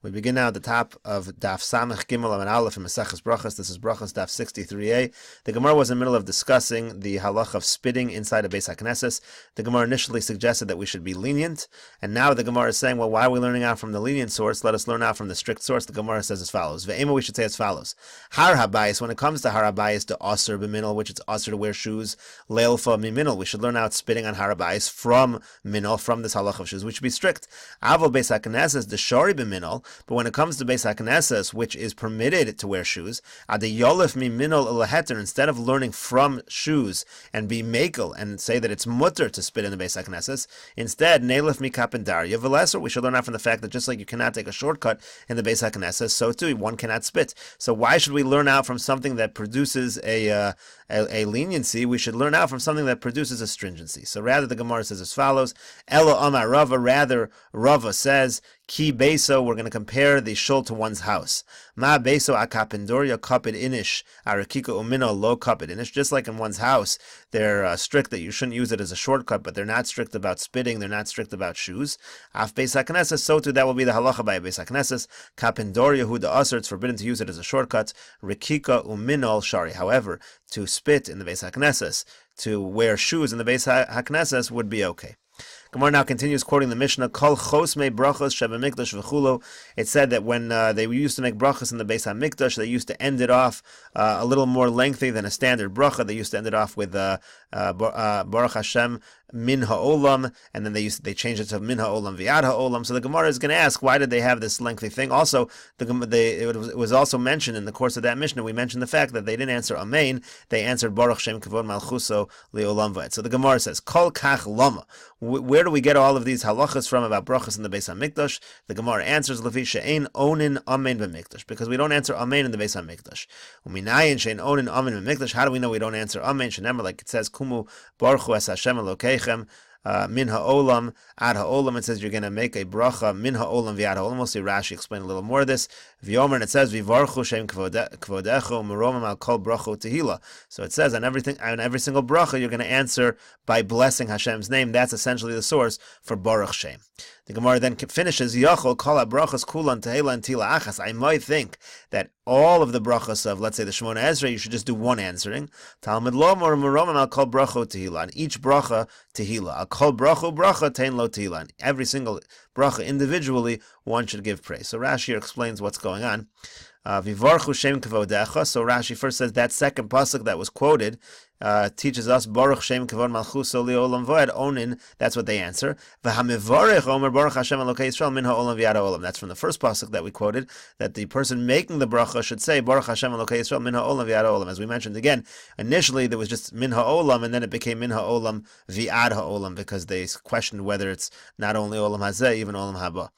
We begin now at the top of Daf Samech Gimel and Aleph in Maseches Brachos. This is Berachos Daf 63a. The Gemara was in the middle of discussing the halach of spitting inside a Beis Knesses. The Gemara initially suggested that we should be lenient, and now the Gemara is saying, well, why are we learning out from the lenient source? Let us learn out from the strict source. The Gemara says as follows. Ve'ema, we should say as follows. Har habayis, when it comes to har habayis, to aser b'minol, which it's aser to wear shoes, leilfa miminol, we should learn out spitting on har habayis from minol, from this halach of shoes. We should be strict. Aval Beis Knesses, the shari b'minol. But when it comes to Beis Knesses, which is permitted to wear shoes, adiyolef miminol elaheter, instead of learning from shoes and be makel and say that it's mutter to spit in the Beis Knesses, instead neilef mikap and darya v'leser, we should learn out from the fact that just like you cannot take a shortcut in the Beis Knesses, so too one cannot spit. So why should we learn out from something that produces a leniency? We should learn out from something that produces a stringency. So rather, the Gemara says as follows: Elo Amar Rava, rather Rava says, Ki Beso, we're going to compare the shul to one's house. Ma Beso akapendoria kapid inish, arakika umino lo kapid inish. Just like in one's house, they're strict that you shouldn't use it as a shortcut, but they're not strict about spitting, they're not strict about shoes. Af Beis Knesses, so too that will be the halacha by Beis Knesses. Kapendoria hu the aser, it's forbidden to use it as a shortcut. Rikika uminol shari. However, to spit in the Beis Knesses, to wear shoes in the Beis Knesses would be okay. Gemara now continues quoting the Mishnah, Kol chosmei brachos shebamikdash v'chulo. It said that when they used to make brachos in the Beis HaMikdash, they used to end it off a little more lengthy than a standard bracha. They used to end it off with Baruch Hashem min ha'olam, and then they changed it to min ha'olam v'yad ha'olam. So the Gemara is going to ask, why did they have this lengthy thing? Also, it was also mentioned in the course of that Mishnah, we mentioned the fact that they didn't answer Amen, they answered Baruch Shem Kavod Malchuso Li'olam V'ed. So the Gemara says, Kol kach lama. Where do we get all of these halachas from about brachas in the Beis HaMikdash? The Gemara answers, Lefi she'ein onin amen b'mikdash, because we don't answer amen in the Beis HaMikdash. Uminayin she'ein onin amen b'mikdash. How do we know we don't answer amen? She'nemer, like it says, Kumu baruchu es Hashem Elokeichem. Min ha'olam ad ha'olam, it says you're going to make a bracha min ha'olam v'ad ha'olam. We'll see Rashi explain a little more of this. V'yomer, and it says v'varchu shem kvodecho meromim al kol brachot tehila. So it says on every single bracha you're going to answer by blessing Hashem's name. That's essentially the source for Baruch Shem. The Gemara then finishes, Yachol kol ha-brachas kulan tehila and tila achas. I might think that all of the brachas of, let's say, the Shemona Ezra, you should just do one answering. Talmud lo mor meromim al kol brachot tehila. On each bracha, tehila. Al kol bracha tein lo tehila. On every single bracha individually, one should give praise. So Rashi explains what's going on. Vivarchu shem kavodecha. So Rashi first says that second pasuk that was quoted teaches us Baruch Shem Kavod Malchuso Li'olam V'ed Onin. That's what they answer. V'hamivarech Omer Baruch Hashem Elokei Yisrael Min Ha'olam V'yad Ha'olam. That's from the first pasuk that we quoted, that the person making the bracha should say Baruch Hashem Elokei Yisrael Min Ha'olam V'yad Ha'olam. As we mentioned again, initially there was just Min Ha'olam, and then it became Min Ha'olam V'yad Ha'olam, because they questioned whether it's not only Olam Hazeh, even Olam Haba.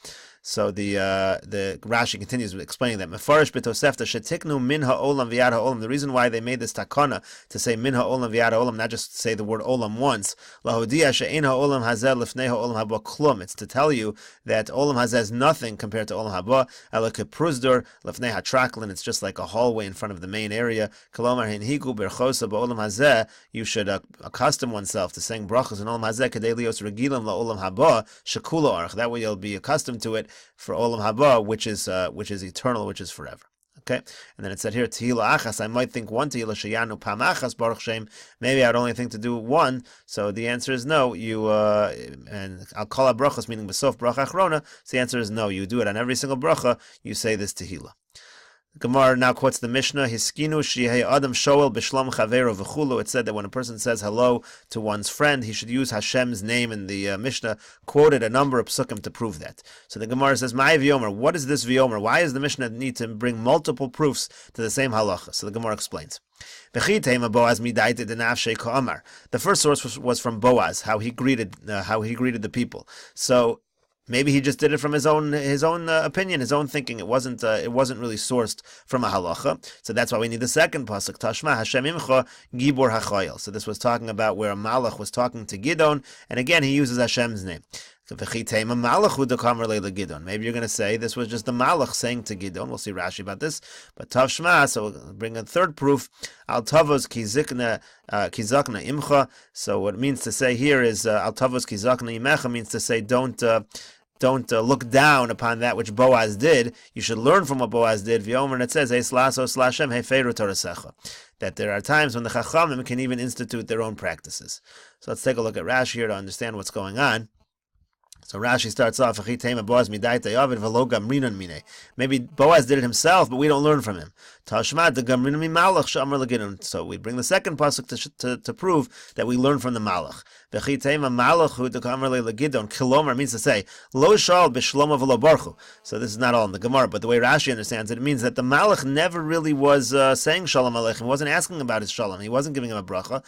So the Rashi continues explaining that Mefarish b'Tosefta shetiknu min ha'olam v'yad ha'olam. The reason why they made this takana to say min ha'olam v'yad ha'olam, not just say the word olam once, lahodia she'ein ha'olam hazeh lifnei ha'olam haba klum. It's to tell you that olam hazeh is nothing compared to olam haba. Ela kepruzdur lifnei hatraklin. It's just like a hallway in front of the main area. Kolomar hinhigu berchosa ba'olam hazeh. You should accustom oneself to saying brachos in olam hazeh kedei lios regilam la'olam haba shekula arch. That way you'll be accustomed to it for Olam Haba, which is eternal, which is forever. Okay, and then it said here Tehila Achas. I might think one Tehila Sheyanu Pam Achas Baruch Shem. Maybe I'd only think to do one. So the answer is no. You and I'll call it brachos, meaning Besof Bracha Achrona. So the answer is no. You do it on every single bracha. You say this Tehila. Gemara now quotes the Mishnah, Hiskinu shehei adam shoel b'shlom chavero v'chulu. It said that when a person says hello to one's friend, he should use Hashem's name, and the Mishnah quoted a number of psukim to prove that. So the Gemara says, Ma'ay v'yomer, what is this v'yomer? Why does the Mishnah need to bring multiple proofs to the same halacha? So the Gemara explains. The first source was from Boaz, how he greeted the people. So maybe he just did it from his own opinion, his own thinking. It wasn't really sourced from a halacha. So that's why we need the second pasuk. Tashma Hashem imcha gibor hachayil. So this was talking about where a malach was talking to Gidon, and again he uses Hashem's name. Maybe you're going to say this was just the malach saying to Gidon. We'll see Rashi about this. But Tavshma, so we'll bring a third proof. Al tavos kizakna imcha. So what it means to say here is al tavos kizakna imecha means to say don't look down upon that which Boaz did. You should learn from what Boaz did. V'yomer, and it says, that there are times when the Chachamim can even institute their own practices. So let's take a look at Rashi here to understand what's going on. So Rashi starts off, maybe Boaz did it himself, but we don't learn from him. So we bring the second pasuk to prove that we learn from the Malach. Kilomar means to say, Lo shal b'shlomo v'lo barchu. So this is not all in the Gemara, but the way Rashi understands it, it means that the Malach never really was saying Shalom Aleichem. He wasn't asking about his Shalom. He wasn't giving him a bracha.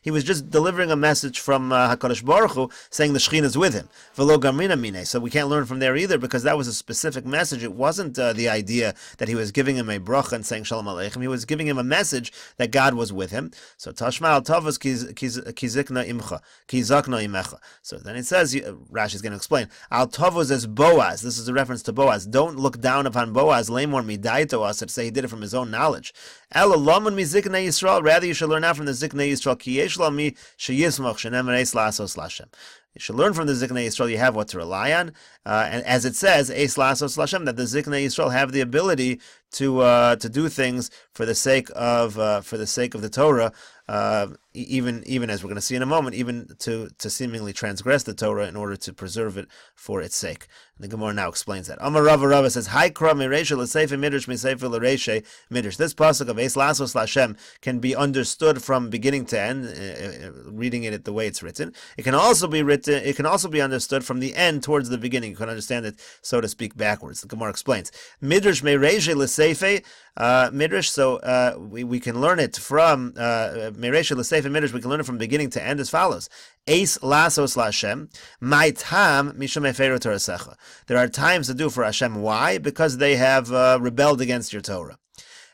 He was just delivering a message from HaKadosh Baruch Hu, saying the Shechina is with him. V'lo gamrina mine. So we can't learn from there either, because that was a specific message. It wasn't the idea that he was giving him a bracha and saying Shalom Aleichem. He was giving him a message that God was with him. So Tashma al Tavos kizikna imcha, kizakna imecha. So then it says, Rashi is going to explain, al Tavos as Boaz. This is a reference to Boaz. Don't look down upon Boaz, lemor midai to us, to say he did it from his own knowledge. El alamun mi zikna Yisrael. Rather, you should learn out from the zikna Yisrael. Ki yesh lo mi sheyismach shenemer eis lasos lashem. You should learn from the Ziknei Yisrael. You have what to rely on, and as it says, Eis Lasos Lashem, that the Ziknei Yisrael have the ability to do things for the sake of the Torah, even as we're going to see in a moment, even to seemingly transgress the Torah in order to preserve it for its sake. And the Gemara now explains that. Amar Rava says, Haikra Meresha L'Seifa Midrash Miseifa L'Reisha Midrash. This pasuk of Eis Lasos Lashem can be understood from beginning to end, reading it the way it's written. It can also be understood from the end towards the beginning. You can understand it, so to speak, backwards. The Gemara explains. Midrash Meresha L'Seifa Midrash. So we can learn it from Meresha L'Seifa Midrash. We can learn it from beginning to end as follows. Eis Lasos Lashem, my tam mishum eferu Torasecha. There are times to do for Hashem. Why? Because they have rebelled against your Torah.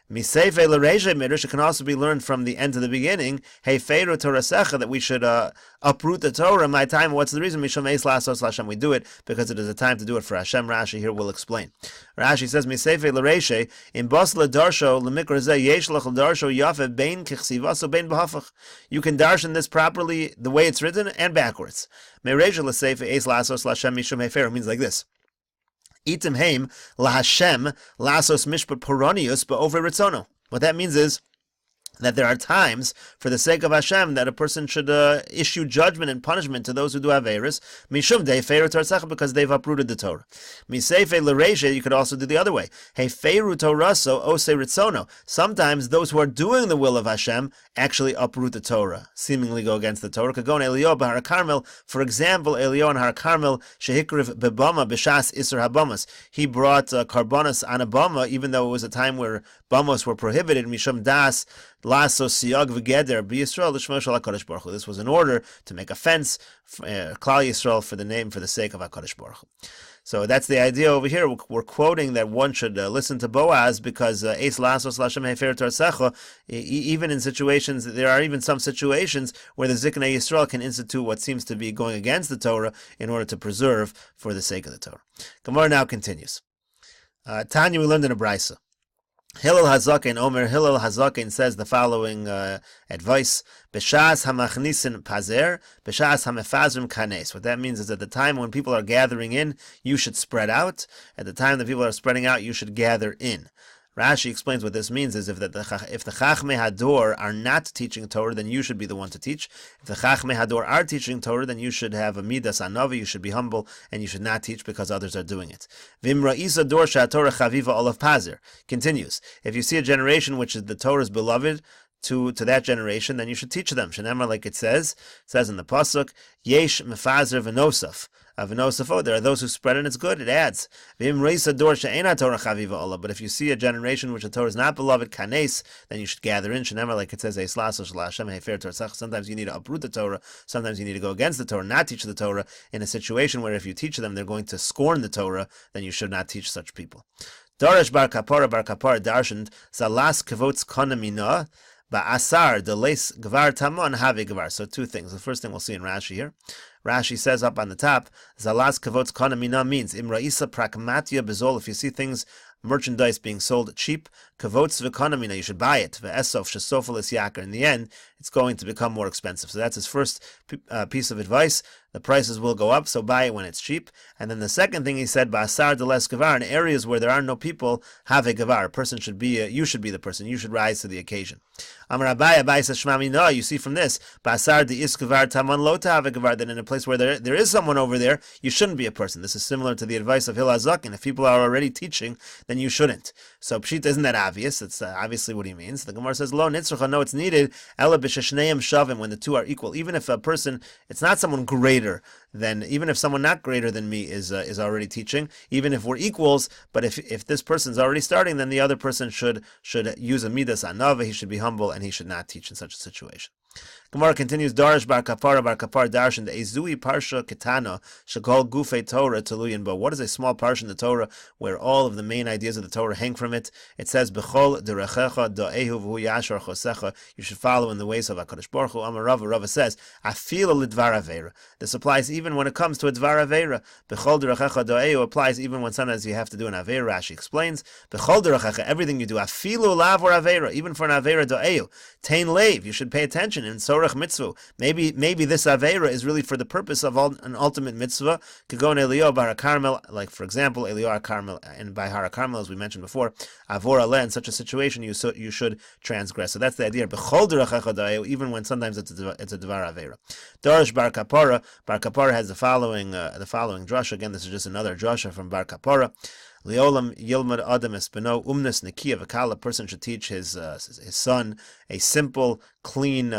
Miseife l'reisha midrash, it can also be learned from the end to the beginning. Heiferu Torasecha, that we should uproot the Torah. My time. What's the reason? Mishum eis lasos Hashem. We do it because it is a time to do it for Hashem. Rashi here will explain. Rashi says, Miseife l'reisha in bas l'darsho l'mikra zeh yesh lach l'darsho yafe bein kichsivaso bein b'hafach. You can darshan this properly the way it's written and backwards. Mereisha l'seife eis lasos Hashem mishum heiferu means like this. Itim heim laHashem lasos mishpat poronius ba'over ritzono. What that means is that there are times, for the sake of Hashem, that a person should issue judgment and punishment to those who do Averis, mishum de'feiru Torah, because they've uprooted the Torah. Miseife l'reisha, you could also do the other way. Hefeiru Toraso ose ritzono. Sometimes those who are doing the will of Hashem actually uproot the Torah, seemingly go against the Torah. Kagon Elio b'Har Carmel, for example, Elio and Har Carmel shehikriv bebama b'shas iser habamas. He brought karbonos on a bama, even though it was a time where bamos were prohibited. Mishum das laso siyag v'geder b'Yisrael l'shmo shel HaKadosh Baruch Hu. This was in order to make a fence, Klal Yisrael, for the sake of HaKadosh Baruch Hu. So that's the idea over here. We're quoting that one should listen to Boaz because Eis Lasos Lashem Hefer Torsecha, even in situations, there are even some situations where the Ziknei Yisrael can institute what seems to be going against the Torah in order to preserve for the sake of the Torah. Gemara now continues. Tanya, we learned in a Brisa. Hillel Hazaken, Omer Hillel Hazaken says the following advice: B'shas hamachnisin pazer, b'shas hamefazrim kanes. What that means is at the time when people are gathering in, you should spread out. At the time that people are spreading out, you should gather in. Rashi explains what this means is if the Chachmei Hador are not teaching Torah, then you should be the one to teach. If the Chachmei Hador are teaching Torah, then you should have a midas anavi, you should be humble, and you should not teach because others are doing it. Vimra isa dor Torah chaviva olav pazer. Continues. If you see a generation which is the Torah's beloved to that generation, then you should teach them. Shenemar, like it says in the pasuk, yesh mefazer v'nosaf. There are those who spread and it's good, it adds. But if you see a generation which the Torah is not beloved, kanes, then you should gather in. Like it says, sometimes you need to uproot the Torah, sometimes you need to go against the Torah, not teach the Torah, in a situation where if you teach them, they're going to scorn the Torah, then you should not teach such people. Darash bar kapara darshaned, zalas kavots konamina, ba'asar deles gvar tamon have gvar. So two things. The first thing we'll see in Rashi here. Rashi says up on the top, Zalas kavots konamina means imraisa pragmatia bezol. If you see things, merchandise being sold cheap, kavots v'konamina, you should buy it. Ve'esof shesofel is yakar. In the end, it's going to become more expensive. So that's his first piece of advice. the prices will go up, so buy it when it's cheap. And then the second thing he said, Ba'asar de les gavar, in areas where there are no people, have a gavar. A person should be, you should be the person, you should rise to the occasion. Amar Abai says, Shmami, no, you see from this, Ba'asar de is gavar taman lo to have a gavar, that in a place where there is someone over there, you shouldn't be a person. This is similar to the advice of Hillel HaZaken. If people are already teaching, then you shouldn't. So Pshita isn't that obvious. It's obviously what he means. The Gemara says, Lo nitzrucha, no, it's needed, Ela b'sheshneim shavim, when the two are equal. Even if a person, it's not someone greater than, even if someone not greater than me is already teaching, even if we're equals, but if this person's already starting, then the other person should use a midas anava, he should be humble, and he should not teach in such a situation. Gemara continues, Darish bar kapar darshan the ezui parsha ketana shakol gufei Torah teluyin bo. What is a small parsha in the Torah where all of the main ideas of the Torah hang from it? It says bechol derechecha do'ehu v'hu yashar chosecha. You should follow in the ways of Hakadosh Baruch Hu. Amar Rava says afilu lidvar avera. This applies even when it comes to a dvar avera. Bechol derechecha do'ehu applies even when sometimes you have to do an avera. Rashi explains bechol derechecha, everything you do afilu lav or avera, even for an avera do'ehu tain leiv, you should pay attention. In sorach mitzvah, maybe this avera is really for the purpose of an ultimate mitzvah. Kagon Elio bar Carmel, like for example Elio Carmel, and by Hara Carmel, as we mentioned before, avor aleh. In such a situation, you should transgress. So that's the idea. Bechol derechecha do'ehu, even when sometimes it's a dvar avera. Darish bar kapara has the following drasha. Again, this is just another drasha from bar kapara. Leolam yilmad adam espeno umnes nekiya v'kala. A person should teach his son a simple, clean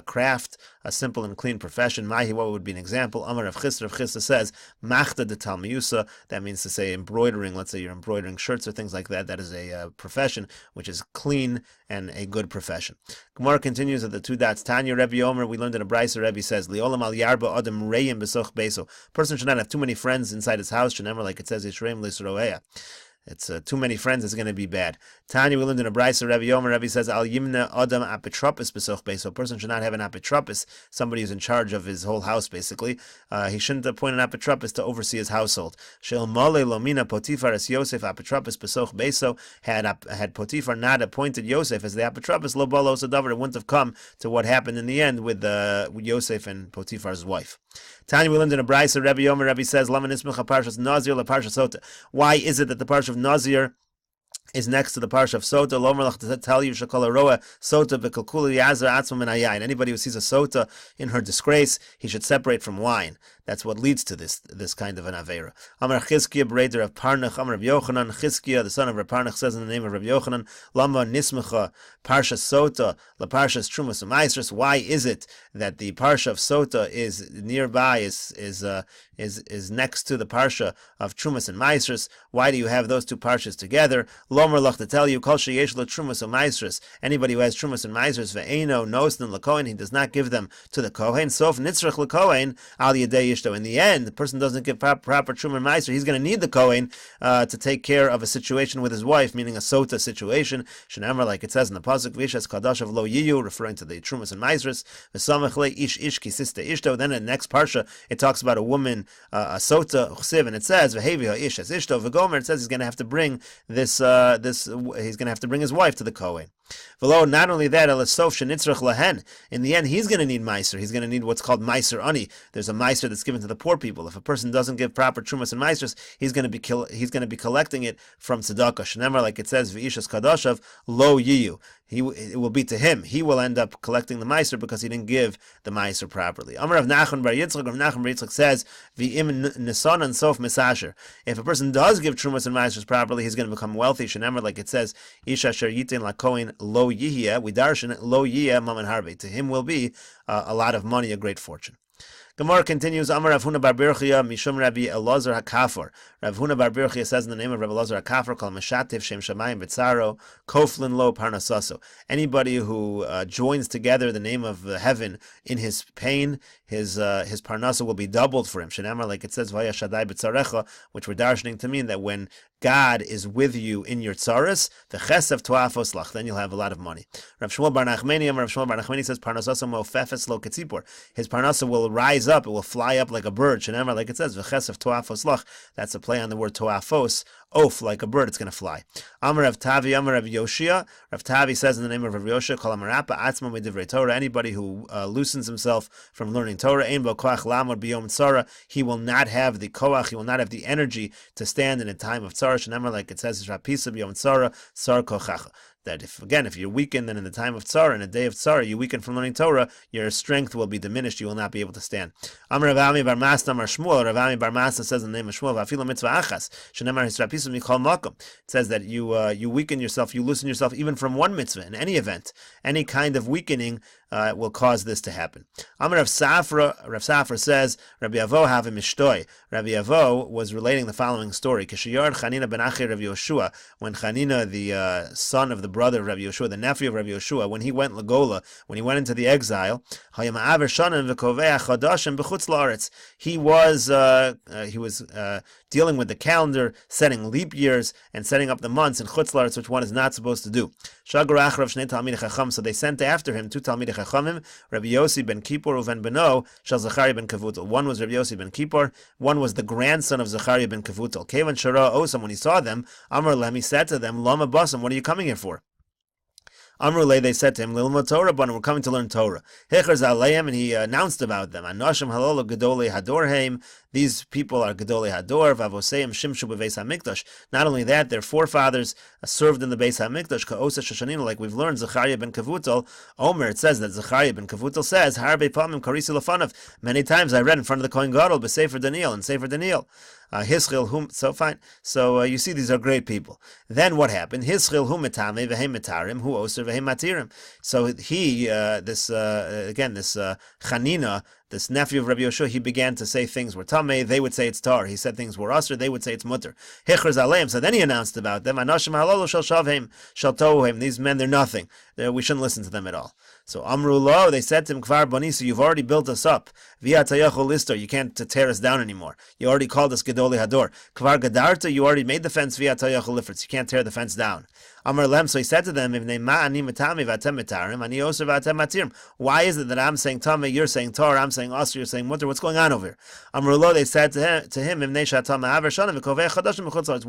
craft, a simple and clean profession. Mahi, what would be an example? Amar Rav Chisda says, Machta de Talmiyusa. That means to say embroidering. Let's say you're embroidering shirts or things like that. That is a profession which is clean and a good profession. Gemara continues at the two dots. Tanya Rebbe Omer, we learned in a Brisa, Rebbe says, Leolam al yarba adam reyim besoch beso. Person should not have too many friends inside his house. Shenemer, like it says, Yisreim lisroeya. It's too many friends, it's going to be bad. Tanya, we learned in a Brisa, Rebbe Yomer, Rebbe says, Al yimna adam apetropis besoch beis. So a person should not have an apetropis, somebody who's in charge of his whole house, basically. He shouldn't appoint an apetropis to oversee his household. Shel mole lomina potifar es Yosef apetropis besoch beso. Had Potifar not appointed Yosef as the apetropis, lo balo sadavar, it wouldn't have come to what happened in the end with Yosef and Potifar's wife. Tanya, we learned in a Brisa, Rebbe Yomer, Rebbe says, Laman ismich parshas Nazir la parsha Sota. Why is it that the parsha of Nazir is next to the parsha of Sota? Lomer to tell you shekol aroa Sota bekalkula yazar atzma min hayayin. Anybody who sees a Sota in her disgrace, he should separate from wine. That's what leads to this kind of an avera. Amar Chizkiya, breder of Parnach, Amar Rabbi Yochanan. Chizkiya, the son of Rabbi Parnach, says in the name of Rabbi Yochanan, Lama nismecha parsha Sota la parshas Trumas u'Maisros. Why is it that the parsha of Sota is nearby, is next to the parsha of Trumas and Maisros? Why do you have those two parshas together? Lomer lach, to tell you, Kol sheyesh lo Trumas u'Maisros. Anybody who has Trumas and Maisros ve'eno nosnin l'kohen, he does not give them to the kohen. Sof nitzrach l'kohen al yedei. In the end, the person doesn't give proper Truma and Meiser, he's going to need the Kohen to take care of a situation with his wife, meaning a Sota situation. Shenamar, like it says in the Pasuk, Vishas Kadash of Lo Yiyu, referring to the Trumas and Meisers. V'samachle ish ish kisista ishto. Then in the next parsha, it talks about a woman, a Sota, Uchsiv, and it says, V'hevi ish as ishto, V'gomer, it says he's going to have to bring he's going to have to bring his wife to the Kohen. V'lo, not only that, elasof shenitzrach lahen. In the end, he's going to need Meiser. He's going to need what's called Meiser Ani. There's a Meiser that's given to the poor people. If a person doesn't give proper Trumas and Meisers, he's going to be collecting it from tzedakah. Shneimar, like it says, V'ishas kadashav lo yiyu. It will be to him. He will end up collecting the Meiser because he didn't give the Meiser properly. Amar Rav Nachman bar Yitzchak, Rav Nachman bar Yitzchak says, V'im nisanan sof misasher. If a person does give Trumas and Meisers properly, he's going to become wealthy. Shneimar, like it says, Isha sher yitin lakoin lo yihya, we darshan lo yihya maman harbe. To him will be a lot of money, a great fortune. Gemara continues, Amar Rav Huna bar Berachia, Mishum Rabbi Elazar HaKafar. Rav Huna bar Berachia says in the name of Rabbi Elazar HaKafar, Kol Meshativ Shem Shamayim B'tzaro, Koflin Lo Parnasaso. Anybody who joins together the name of heaven in his pain, his parnasa will be doubled for him. Shenamar, like it says, Vaya Shaddai B'tzarecha, which we're darshaning to mean that when God is with you in your tzaras, the chesav toafos lach, then you'll have a lot of money. Rav Shmuel bar Nachmani, Rav Shmuel bar Nachmani says, Parnasasa mo'fefes lo ketzipor. His parnasa will rise rise up, it will fly up like a bird. Shenemar, like it says, v'chesav to'afos lach. That's a play on the word to'afos. Oaf, like a bird, it's going to fly. Amar Rav Tavi, Amar Rav Yoshia. Rav Tavi says in the name of Rav Yoshia, Kol Amarapa Atzma Medivrei Torah. Anybody who loosens himself from learning Torah, Ein Bo Koach Lamor Biyom Tzara. He will not have the koach, he will not have the energy to stand in a time of tzara. Shenemar, like it says, Rapisa Biyom Tzara, Tzar Kochacha. That if you're weakened, then in the time of tzara, in a day of tzara, you weaken from learning Torah, your strength will be diminished, you will not be able to stand. Amar Rav Ami Bar Masna Amar Shmuel. Rav Ami Bar Masna says in the name of Shmuel, V'afilo mitzvah achas, shenemar hisrapisu mikol makom. It says that you weaken yourself, you loosen yourself even from one mitzvah. In any event, any kind of weakening will cause this to happen. Amar Rav Safra says, Rabbi Avo have a mishtoi. Rabbi Avo was relating the following story. Kishayar Chanina ben Achi Rav Yoshua, when Chanina, the son of the brother of Rabbi Yoshua, the nephew of Rabbi Yoshua, when he went Lagola, when he went into the exile, he was dealing with the calendar, setting leap years, and setting up the months in Chutz La'aretz, which one is not supposed to do. So they sent after him two Talmidei Chachamim, Rabbi Yossi ben Kippur uven beno shel Zachariah ben Kavutel. One was Rabbi Yossi ben Kippur, one was the grandson of Zachariah ben Kavutel. Kevan Shara Osam, when he saw them, Amar Lehm, he said to them, Lama Basam, what are you coming here for? Amrulay, they said to him, Lilma Torah, but we're coming to learn Torah. Hechers Aleim, and he announced about them. Anoshim halol gedolei hadorheim. These people are gedolei hador. Vavoseim shimshu beveis hamikdash. Not only that, their forefathers served in the Beis Hamikdash. Ka'osa shashanina, like we've learned. Zachariah ben Kavutel. Omer, it says that Zachariah ben Kavutel says, Harbe pamim karisi lefanav. Many times I read in front of the Kohen Gadol, b'Sefer Daniel, and Sefer Daniel. Hischil hum, so fine. So you see, these are great people. Then what happened? Hischil hum metame v'hem metarim hu oser v'hem matirim. So he, this Chanina, this nephew of Rabbi Yoshua, he began to say things were tamei. They would say it's tar. He said things were usher. They would say it's mutter. Hechers aleim. So then he announced about them. Anoshim halolu shel shavhem shel tohem. These men, they're nothing. We shouldn't listen to them at all. So Amru lo, they said to him, Kvar Bonisa, you've already built us up. Via Tayachol Lister, you can't tear us down anymore. You already called us Gedolei Hador. Kvar Gadarta, you already made the fence via Tayachol Lifritz. You can't tear the fence down. Amar Lem, so he said to them, why is it that I'm saying Tameh, you're saying Tar, I'm saying Asr, you're saying Mutter? What's going on over here? Amar lo, they said to him, we're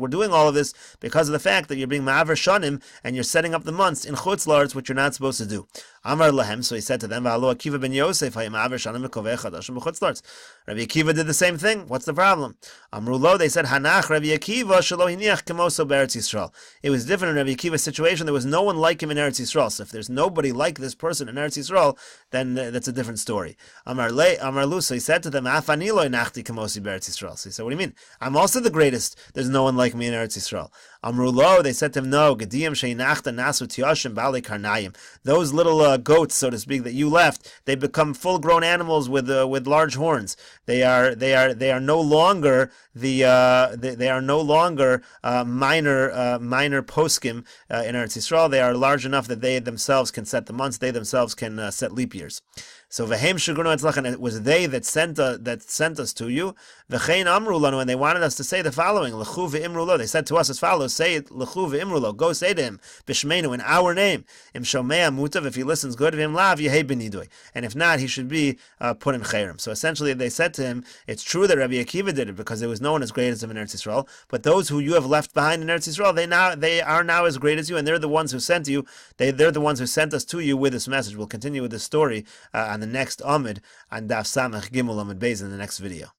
doing all of this because of the fact that you're being Ma'aver Shanim and you're setting up the months in Chutz La'aretz, which you're not supposed to do. Amar Lahem, so he said to them, Rabbi Akiva did the same thing. What's the problem? Amrulo, they said, Hanach Rabbi Akiva shelo hiniach kemoso be'Eretz Yisrael. It was different in Rabbi Akiva's situation. There was no one like him in Eretz Yisrael. So if there's nobody like this person in Eretz Yisrael, then that's a different story. Amar Lu, so he said to them, Afani lo hinachti kemosi be'Eretz Yisrael. So he said, what do you mean? I'm also the greatest. There's no one like me in Eretz Yisrael. Amrulo, they said to him, no, Gediyim sheinachta nasu tiyashim bali karnayim. Those little goats, so to speak, that you left, they become full-grown animals with large horns. They are no longer minor poskim in Eretz Yisrael. They are large enough that they themselves can set the months. They themselves can set leap years. So v'heim shugurnu etzlach, and it was they that sent us to you. V'chein amru lanu, and they wanted us to say the following: L'chu v'imru lo. They said to us as follows: Say it, L'chu v'imru lo. Go say to him, B'shmeinu, in our name. Im shomea mutav. If he listens good, v'im lav yehei b'nidui. And if not, he should be put in chayrim. So essentially, they said to him, it's true that Rabbi Akiva did it because there was no one as great as him in Eretz Yisrael. But those who you have left behind in Eretz Yisrael, they are now as great as you, and they're the ones who sent you. They're the ones who sent us to you with this message. We'll continue with this story on the next Amid, and Daf Samach Gimel Amid Beis in the next video.